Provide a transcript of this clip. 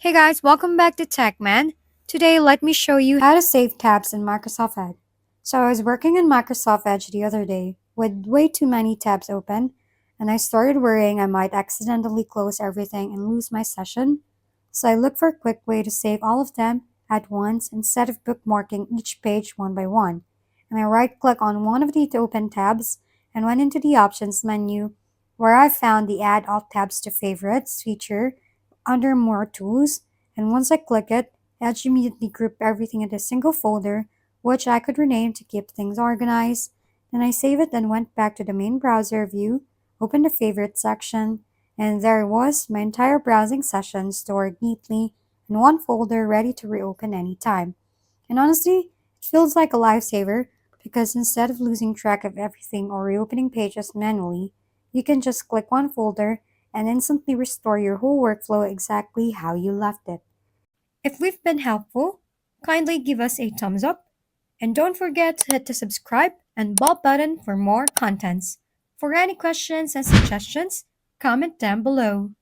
Hey guys, welcome back to TechMan. Today, let me show you how to save tabs in Microsoft Edge. So I was working in Microsoft Edge the other day with way too many tabs open, and I started worrying I might accidentally close everything and lose my session. So I looked for a quick way to save all of them at once instead of bookmarking each page one by one. And I right-click on one of the open tabs and went into the Options menu where I found the Add All Tabs to Favorites feature under More Tools, and once I click it, Edge immediately grouped everything into a single folder, which I could rename to keep things organized. Then I save it and went back to the main browser view, opened the Favorites section, and there it was, my entire browsing session stored neatly in one folder ready to reopen anytime. And honestly, it feels like a lifesaver because instead of losing track of everything or reopening pages manually, you can just click one folder and instantly restore your whole workflow exactly how you left it. If we've been helpful, kindly give us a thumbs up and don't forget to hit the subscribe and bell button for more contents. For any questions and suggestions, comment down below.